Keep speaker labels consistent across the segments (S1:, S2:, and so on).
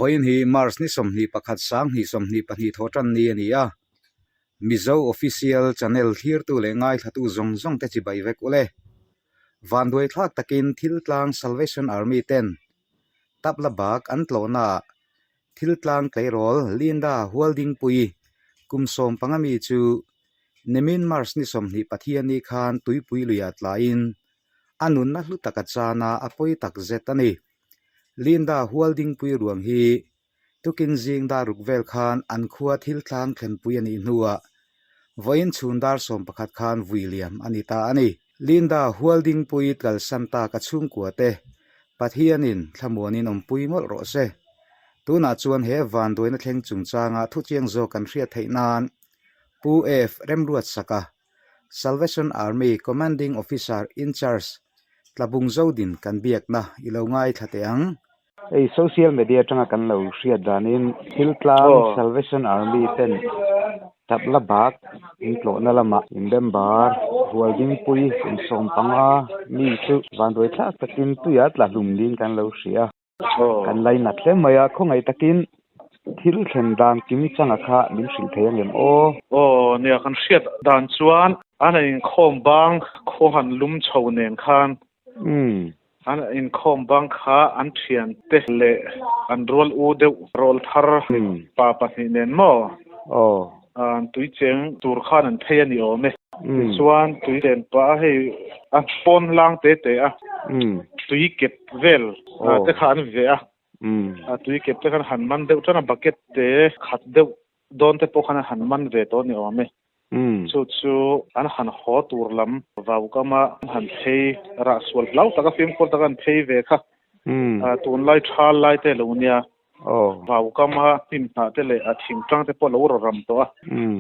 S1: voin hi Mars ni som ni pakhat sang ni som ni pahnih thawtan ni ania Mizo official channel thir tu le ngai thatu zong zong te chi bai vek ule vanduai thlak takin thil tlang Salvation Army ten tapla bak an tlona thil tlang tleirol Linda Holding pui kumsom pangami chu nemin Mars ni som ni pathiani khan tuipui luya tlain anun na hlu takachana apoi tak zetani Linda Holding pui ruang hi tukin jing da rukvel khan an khuwa thil tlang thlen pui ani hnuwa voin chundar som pakhat khan William anita ani Linda Holding pui kal santa ka chung kuate pathianin thlamuanin ompui mol ro se tuna chuan he van doina thleng chungchanga thu chiang zo kan hria theinan pu f remruat saka Salvation Army commanding officer in charge tlabung zodin kan biak na ilongai thateang ei social media tanga kan lo hria danin hiltlang Salvation Army ten tapla bak intlo na lama indembar hualding pui in som panga mi chu van doi thak takin tuya tla lumding kan lo hria kan lai na tle maya khongai takin thil thlen dang kimi changa kha lim sil theyang lem
S2: nia kan hriat dan chuan ana in khom bang khohan lum chho nen khan ana in khom bang kha an thian te le an rol u de rol thar pa pa ni nen mo an tui cheng tur khan an thei ani ome chuan tui den pa hei a pon lang te a tui kep vel te khan ve a tui kep te khan han man deuh chana bucket te khat deuh don te pokhana han man ve to ni ome chu an han ho tur lam vau kama han thei ra swal lau taka film kol taka an thei ve kha tun lai thal lai te lo nia vau kama tin na te le a thing tang te po lo ro ram to a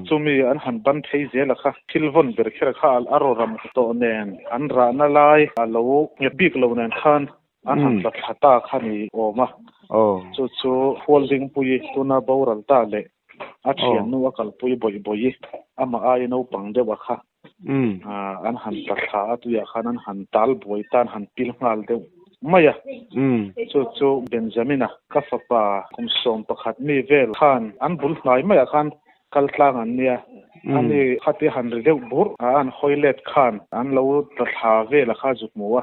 S2: chumi an han ban thei zel kha thilvon ber khera kha al aro ram to nen an ra na lai a lo nge bik lo nen khan an han ta thata khani oma chu holding pui tuna boral ta le a thian nu akal pui boi ama ai no pang de wa kha an han ta kha tu ya khan an han tal boi tan han pil ngal de maya chu Benjamina ka fapa kum som pakhat mi vel khan an bul ngai maya khan kal tlang an nia ani khati han re deuh bur an hoilet khan an lo ta tha ve la kha juk muwa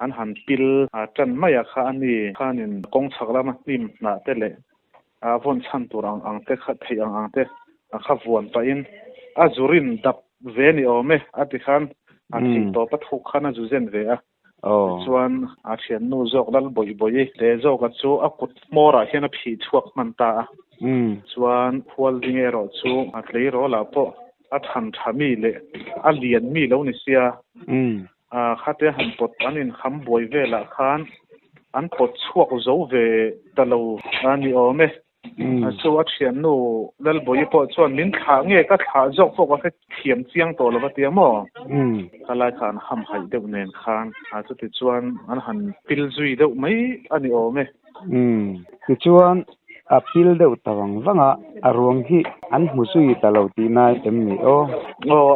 S2: an han pil tan maya kha ani khanin kong chaglama tim na te le von chan turang ang te kha thei ang te kha vuan pa in azurin dap ve ni ome ati khan ati to pa thuk khana ju zen ve a chuan a thian nu zok dal boi te zok a chu a kut mora hian a phi chuak man ta chuan holding ero chu a tlei ro la po a than thami le a lian mi lo ni sia khate han pot anin kham boi vela khan an pot chuak zo ve talo ani ome chu a thian nu dal boi po chuan min tha nge ka tha zok po ka thiam chiang to lo ba tia mo kalai khan ham hai deuh nen khan a chu ti chuan an han pil zui deuh mai ani ome
S1: ti chuan a pil deuh tawang wanga a ruang hi an hmu zui talo ti nai em ni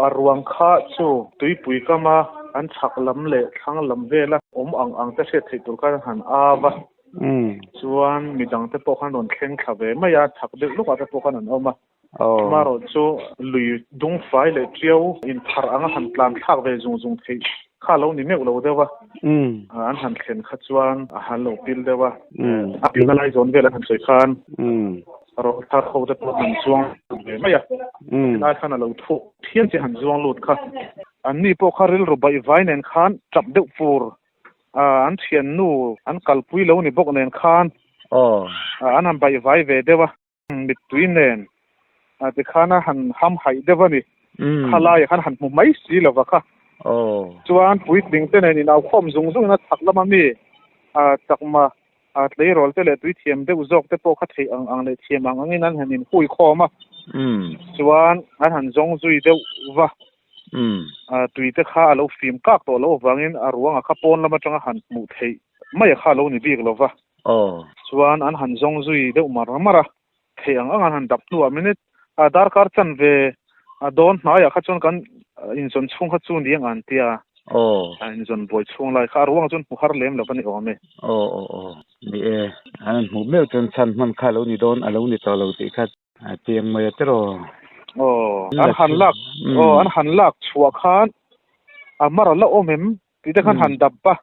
S2: a ruang kha chu tuipui kama an chak lam le thlang lam vela ang te se thei tur kan han awa chuan midang te pokhan ron thleng thave maya thak de luka te pokhan an oma maro chu lui dung fai le triau in thar anga han plan thak ve zung thei kha lo ni me lo dewa an han thlen kha chuan a han lo pil dewa a pil lai zon vela han soi khan ro thar kho te pokhan chuang ve maya lai khan lo thu thian che han zuang lut kha an ni po kharil ro bai vai nen khan chap deuh fur an thian nu an kalpui lo ni bok nen khan an bai vai ve dewa mit tuin nen ti khana han ham hai dewa ni khalai khan han mu mai si lo kha chuan pui ding te nen inaw khom zung na thak lama mi chakma tlei rol te le tui thiam deuh zok te po kha thei ang le thiam angin an hanin hui khoma chuan an han zong zui deuh wa tui te kha lo film kak to lo wangin a ruanga kha pon lama tanga han mu thei mai kha lo ni bik lova chuan an han zong zui deuh mara thei ang han dap tu a minute adar kar chan ve don hna ya kha chon kan in chon chung kha chu ni ang an tia anh dọn bồi chuông lại khá ruộng chun mu har lem lo pani ome
S1: ni anh mu mel chân san man kha lo ni don alo ni to lo ti kha tiang mai tro
S2: anh han lak chua khan amar la omem ti de khan han dab pa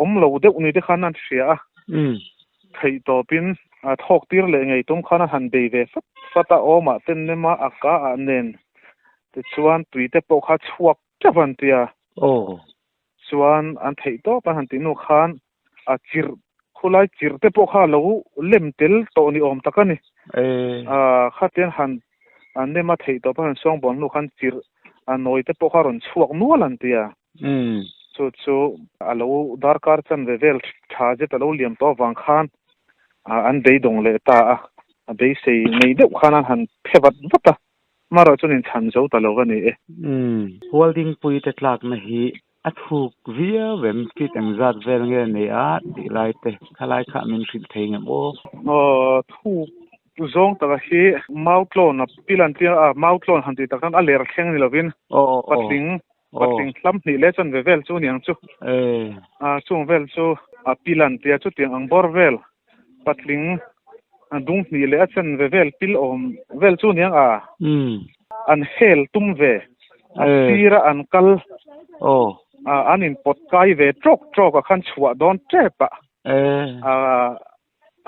S2: om lo de uni de khan an sia thei to pin thok tir le ngei tum khana han be ve fata oma ten ne ma aka anen te chuan tuite po kha chuak chavan tia chuan an thei to pa han tinu khan a chir khulai chir te po kha lo lem tel to ni om takani khaten han an ne ma thei to pa han song bon nu khan chir a noi te po kha ron chuak nual an tia chu alo darkar chan ve vel tha je ta lo liam to wang khan an dei dong le ta a dei sei nei de khana han phebat vata maro chunin chan zo ta lo ani
S1: holding pui te tlak na hi athuk via vem ki tang zat vel nge ne a ti lai te khalai kha min thil theng em
S2: thu zong ta hi moutlon a pilan tia moutlon han ti ta kan a ler thleng ni lovin patling hlam ni le chan ve vel chu niang chu chung vel chu a pilan tia chu tiang ang bor vel patling dung ni le chan ve vel pil om vel chu niang an hel tum ve sira an kal anin pot kai ve trok a khan chua don trepa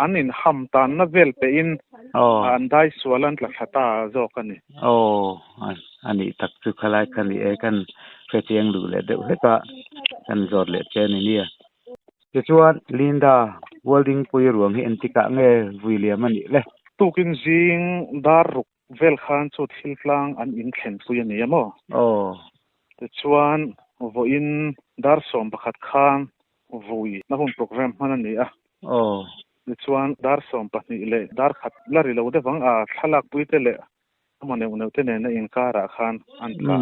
S2: anin ham tan na vel pe in an dai sualan tla khata zo kani
S1: ani tak chu khalai kani kan fetiang lu le de heka kan zot le chen ni nia ke chuan Linda holding pui ruang hi antika nge William ani le
S2: tukin jing dar ruk vel khan chu thil tlang an in thlen pui ani amo te chuan vo in dar som pakhat khan vui na hun program man ani te chuan dar som pahnih le dar khat lari lo de wang thalak pui te le amane uneu te ne na in kara khan an tla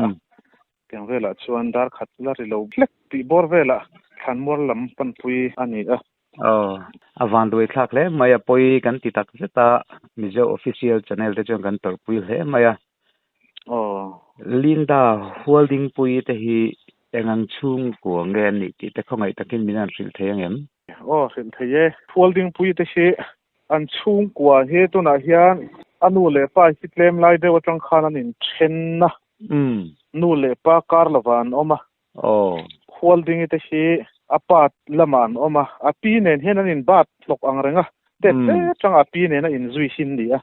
S2: tiang vela chuan dar khat lari lo flek ti bor vela khan mor lam pan pui ani
S1: avan doi thak le maya poi kan ti tak zeta mizo official channel te chon kan tor pui le maya Linda holding pui te hi engang chung ko nge ni ti te khongai takin minan sil theyang em
S2: sil theye holding pui te hi an chung kwa he to na hian anu le pa hi tlem lai de watang khan an in then na nu le pa karlawan oma holding te hi apat laman oma api nen hen an in bat lok angrenga te chang api nen in zui hin dia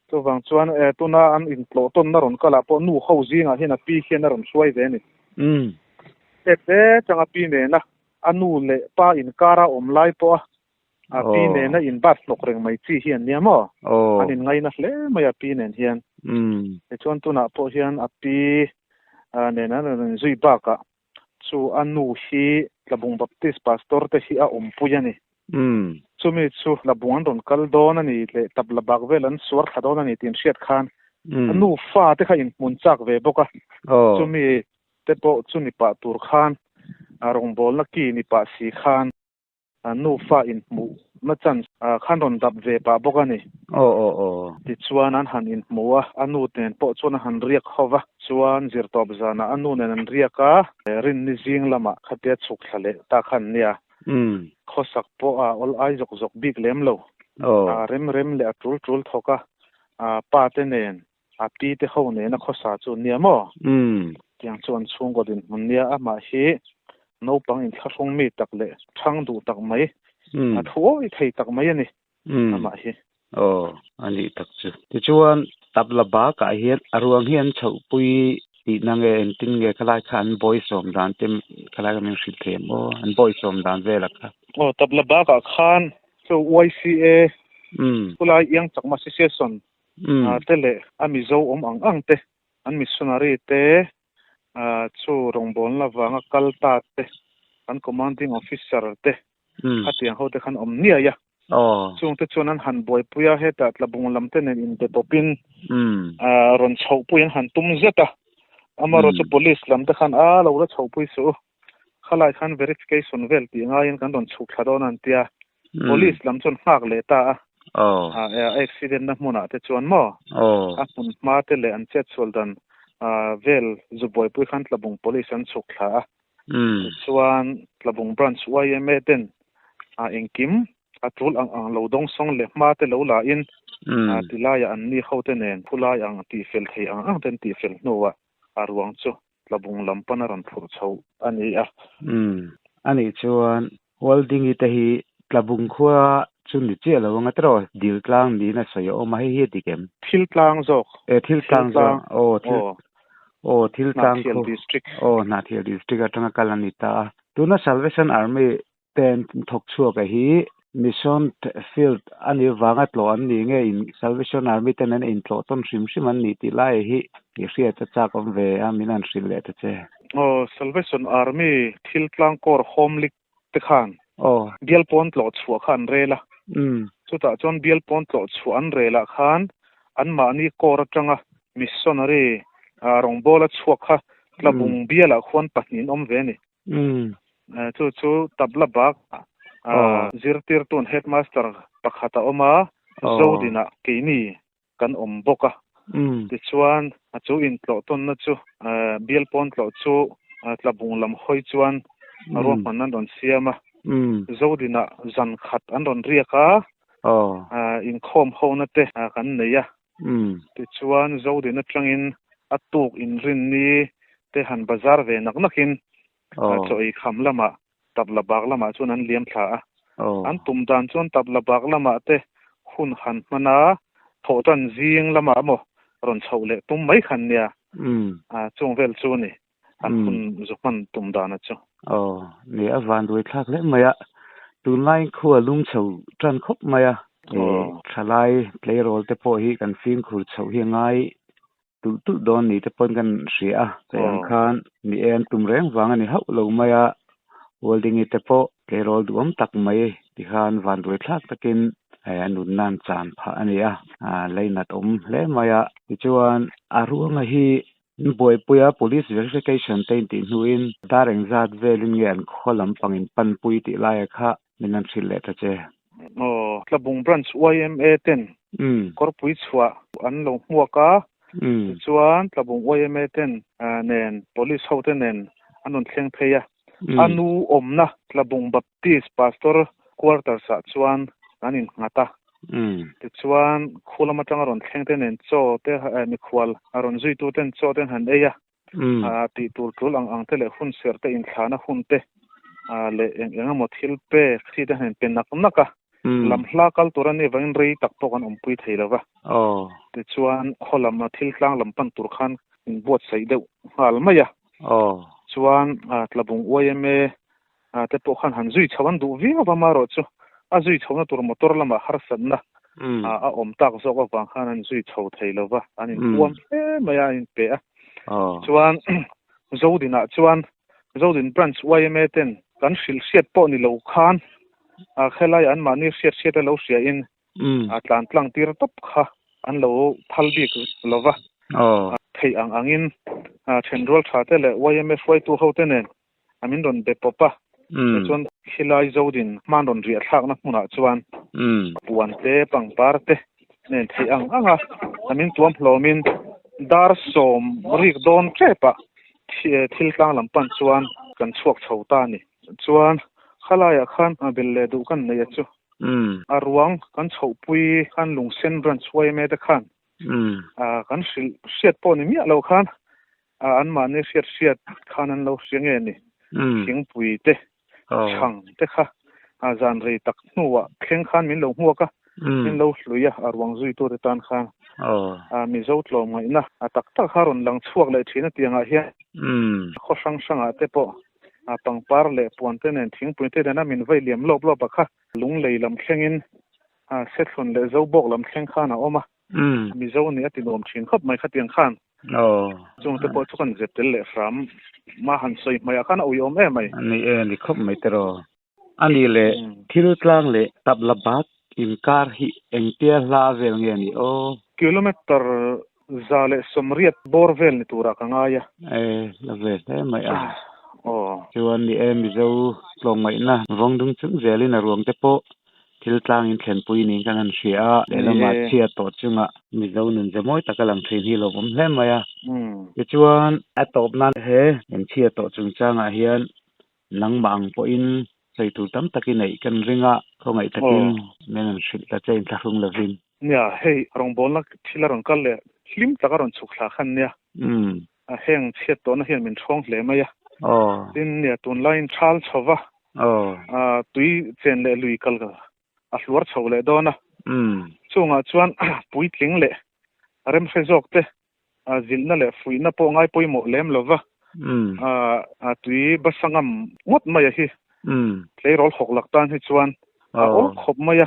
S2: to wang chuan tuna an in plo ton na ron kala po nu ho zinga hen api hen na ron suai ve ni te chang api nen na anu le pa in kara om lai po api nen na in bat lok reng mai chi hian niamo an in ngai na hle mai api nen hian te chuan tuna po hian api nen na zui ba ka chu anu hi labung baptist pastor te hi a puyani chumi chu labung ron kal don ani le tabla bak velan suar khadon ani tin hriat khan anu fa te kha in mun chak ve boka chumi te po chuni pa tur khan arong bol na ki ni pa si khan anu fa in mu na chan khan ron dap ve pa boka ni ti chuan an han in muwa anu ten po chuan han riak hova chuan zir top zana anu nen an riaka rin ni jing lama khatia chuk thale ta khan nia khosak po ol ai jok big lem lo rem le atul thoka pa te nen pi te ho ne na khosa chu niamo tiang chuan chung go din munia ama hi no pang in thong mi tak le thang du tak mai thoi thei tak mai ani ama hi
S1: ani tak chu ti chuan tabla ba ka hian aruang hian chho pui ti nange entin nge khalai khan boy som dan tem khalai ka min sil them an boy som dan vela kha
S2: tabla ba ka khan so YCA kulai yang chakma association tele amizo ang te an missionary te chu rongbol la wanga kalta te an commanding officer te hatiang ho te khan nia ya chung te chuan an han boy puya he ta tlabung lam te nen in te topin ron chho puyan han tum zeta amaro chu police lam te khan lo la chho pui su khalai khan verification vel ti ngain kan don chuk thadon an tia police lam chon hak le ta accident na muna te chuan mo a mun ma te le an chet soldan vel zuboi pui khan tlabung police an chuk thla chuan tlabung branch YMA ten engkim atul ang lo dong song le ma te lo la in tilaya an ni khote nen phulai ang ti fel thei ang ten ti fel nowa arwang chu tlabung lampan ran phur chho ani a
S1: ani chuan holding ite hi tlabung khuwa chun ni che lo nga tro dil tlang ni na soyo o ma hi dikem
S2: thil tlang jok
S1: thil tlang jok thil tlang
S2: khu district
S1: na thial district atanga kalanita tuna Salvation Army ten thok chu ka hi mission field ani wanga tlo an ni nge in Salvation Army ten an in tlo ton sim an ni ti lai hi ria cha kom ve a minan sil le ta che
S2: Salvation Army thil tlang kor home league te khan bial pon tlo chua khan rela chuta chon bial pon tlo chua an rela khan an ma ni kor atanga missionary rong bola chua kha tlabung biala khon pahnin om ve ni chu tabla bak zirtir tun headmaster pakhata oma zodina keini kan om boka ti chuan chu in tlo ton na chu bial pon tlo chu tlabung lam hoi chuan ro man an don siama zodina zan khat an don riaka in khom ho na te kan neya ti chuan zodina tlangin atuk in rin ni te han bazar ve nak nakin choi kham lama tabla bak lama chuan an liam thla an tum dan chuan tabla bak lama te hun han mana thotan zing lama mo ron chhole tum mai khan nia chung vel chu ni an hun zukman tum dan a chu
S1: ni avan doi thak le maya tu line khuwa lung chho tran khop maya thalai play role te po hi kan film khur chho hi ngai tu don ni te pon kan ria teng khan ni en tum reng wang ani hau lo maya holding ite po play role duam tak mai ti khan van doi thak takin anun nan chan pha ania leina tom le maya ti chuan aruanga hi boy puya police verification te ti nuin dareng zat velin ngen kholam pangin pan pui ti lai kha minan thil le ta che
S2: tlabung branch YMA ten korpui chua an lo huaka chuan tlabung YMA ten nen police ho ten nen anun thleng pheya anu omna tlabung baptist pastor quarter sa chuan anin ngata ti chuan khulama tanga ron thleng ten nen cho te mi khwal aron zui tu ten cho ten han eya ti tur tul ang te le hun ser te in thana hun te le enga mo thil pe thi te han pen nak naka lam hla kal turani vain rei tak to kan ompui theilawa ti chuan kholama thil tlang lam pan tur khan in bot sei deuh hal maya chuan tlabung YMA te po khan han zui chawan du vi wa maro chu a zui chhona tur motor lama har sanna a om tak zok awang khan an zui chho theilawa anin puam maya in pe a chuan zodin branch YMA ten kan sil siat po ni lo khan khelai an mani siat lo sia in atlan tlang tir top kha an lo thalbik lova thei angin thenrol thate le YMF Y2 hote nen amin don be popa chuan khilai zodin man don ria thak na hmuna chuan puan te pangpar te nen thei anga amin tuam hlomin dar som rik don trepa thil tlang lampan chuan kan chuak chhota ni chuan khalaya khan belle du kan nei chu arwang kan chhopui kan lungsen branch YMA te khan kan siat po ni mi lo khan an ma ne siat khan an lo siange ni thingpui te chang te kha zan rei tak nuwa thleng khan min lo huaka min lo hluia arwang zui to te tan khan mi zo tlom ngai na tak haron lang chuak le thina tianga hian kho sang a te po pangpar le puante nen thingpui te na min vai liam lop kha lung lei lam thlengin sethlon le zo bok lam thleng khan a oma mi zo ni atinom thin khop mai khatiang khan chung te po chukan zetel le fram ma han soi mai khan oi om e mai
S1: ni khop mai tero ani le thil tlang le tabla bak in kar hi engtia la vel nge ni
S2: kilometer zale somriat borvel ni tura kangaya
S1: la ve te mai chuan ni mi zo tlong mai na vong dung chung zelin a ruang te po thil tlang in thlen pui ning kan an hria le lama chia to chunga mi zo nun je moi takalang thein hi lo om hle maya ke chuan a top nan he en chia to chung changa hian nangmang po in sei tu tam takin nei kan ringa khongai takin men an hrit la chain ta hung lovin
S2: nia hei rong bol na thila rong kal le hlim taka ron chukla khan nia a heng chiat to na hian min thong hle maya tin nia tun line thal chowa tui chen le lui kal ga a hluar chho le dona chunga chuan pui tling le rem khezok te a zilna le fuina po ngai poimo lem lova tui basangam ngot maya hi tleirol hoklak tan hi chuan ol khop maya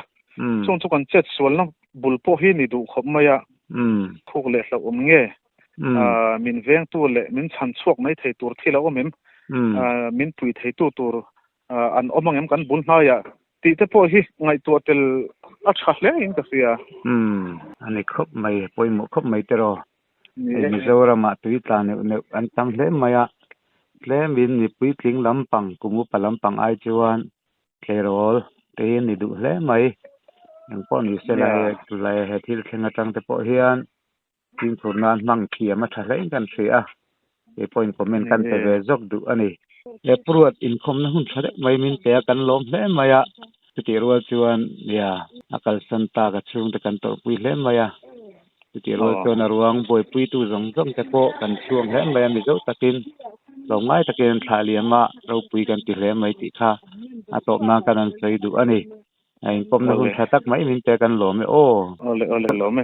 S2: chung chukan chet sualna bulpo hi ni du khop maya thuk le hla nge min veng tu le min chan chuak mai thei tur thila omem min pui thei tu tur an omangem kan bul hnaya ti te po hi ngai tu tel a tha hle in ka sia
S1: ani khop mai poimo khop mai tero Mizorama tui tla ne an tang hle maya tle min ni pui tling lampang kumu palampang ai chuan tlerol te ni du hle mai ang po ni se lai he thil thenga tang te po hian tin thurnan mang khiam a tha hle kan sia e point comment kan te ve jok du ani le pruat in khom na hun thare mai min te kan lom hle maya ti ro chuan ya akal san ta ka chung te kan to pui hle maya ti ro chuan ruang boi pui tu zong zong te po kan chuang hle mai mi zo takin lo ngai takin thaliama ro pui kan ti hle mai ti kha atop na kan an sei du ani ai kom na hun thatak mai min te kan lo me
S2: ole lo me